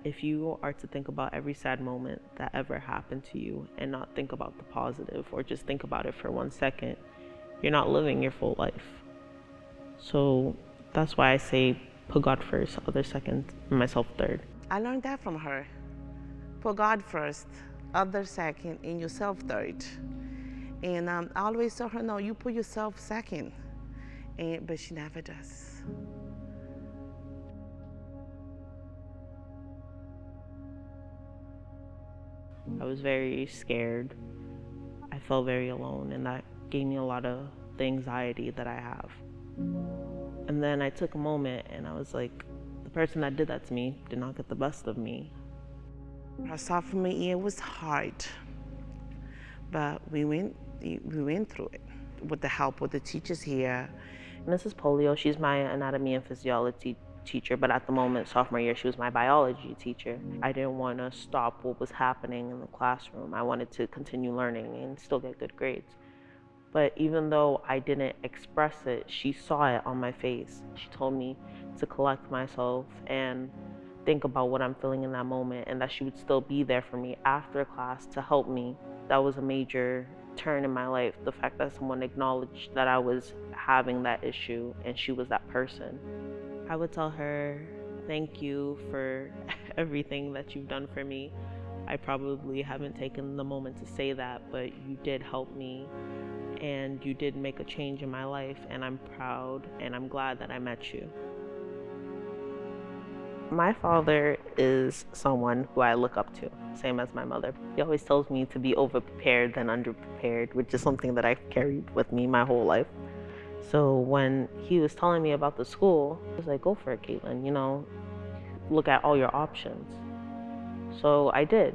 If you are to think about every sad moment that ever happened to you and not think about the positive or just think about it for 1 second, you're not living your full life. So that's why I say put God first, others second, and myself third. I learned that from her. Put God first, others second, and yourself third. And I always tell her, no, you put yourself second. But she never does. I was very scared. I felt very alone, and that gave me a lot of the anxiety that I have. And then I took a moment and I was like, the person that did that to me did not get the best of me. Our sophomore year was hard, but we went through it with the help of the teachers here. Mrs. Polio, she's my anatomy and physiology teacher, but at the moment, sophomore year, she was my biology teacher. I didn't want to stop what was happening in the classroom. I wanted to continue learning and still get good grades. But even though I didn't express it, she saw it on my face. She told me to collect myself and think about what I'm feeling in that moment, and that she would still be there for me after class to help me. That was a major turn in my life, the fact that someone acknowledged that I was having that issue and she was that person. I would tell her, thank you for everything that you've done for me. I probably haven't taken the moment to say that, but you did help me and you did make a change in my life, and I'm proud and I'm glad that I met you. My father is someone who I look up to, same as my mother. He always tells me to be overprepared than underprepared, which is something that I've carried with me my whole life. So when he was telling me about the school, I was like, go for it, Caitlyn, look at all your options. So I did.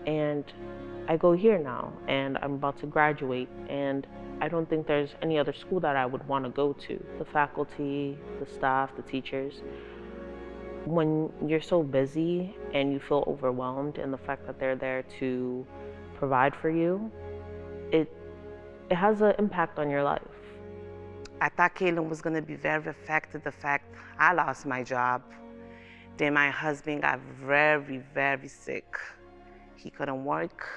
And I go here now, and I'm about to graduate, and I don't think there's any other school that I would want to go to. The faculty, the staff, the teachers. When you're so busy and you feel overwhelmed, and the fact that they're there to provide for you, it has an impact on your life. I thought Caitlyn was going to be very affected, the fact I lost my job. Then my husband got very, very sick. He couldn't work.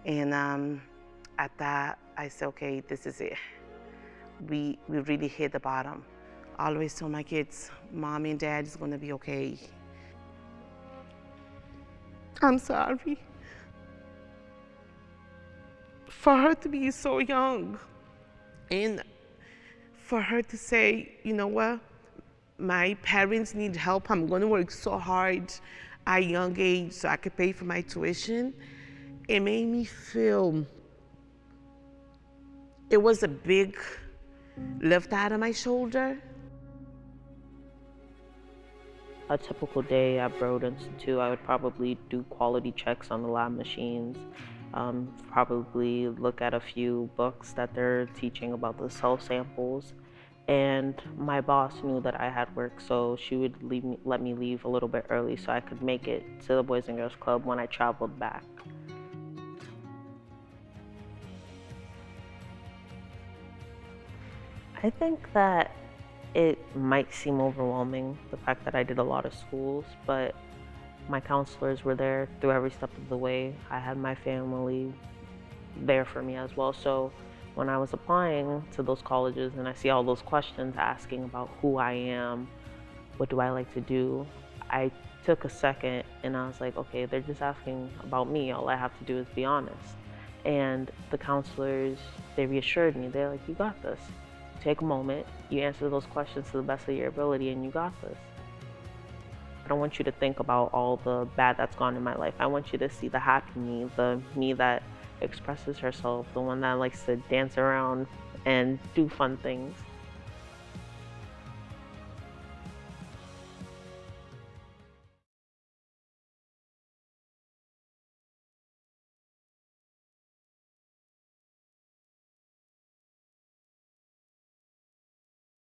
And I thought, I said, okay, this is it. We really hit the bottom. I always tell my kids, Mom and Dad is gonna be okay. I'm sorry. For her to be so young and for her to say, you know what, my parents need help, I'm gonna work so hard at a young age so I could pay for my tuition, it made me feel, it was a big lift out of my shoulder. A typical day at Broad Institute, I would probably do quality checks on the lab machines, probably look at a few books that they're teaching about the cell samples. And my boss knew that I had work, so she would let me leave a little bit early so I could make it to the Boys and Girls Club when I traveled back. I think that it might seem overwhelming, the fact that I did a lot of schools, but my counselors were there through every step of the way. I had my family there for me as well. So when I was applying to those colleges and I see all those questions asking about who I am, what do I like to do, I took a second and I was like, okay, they're just asking about me. All I have to do is be honest. And the counselors, they reassured me. They're like, you got this. Take a moment, you answer those questions to the best of your ability, and you got this. I don't want you to think about all the bad that's gone in my life. I want you to see the happy me, the me that expresses herself, the one that likes to dance around and do fun things.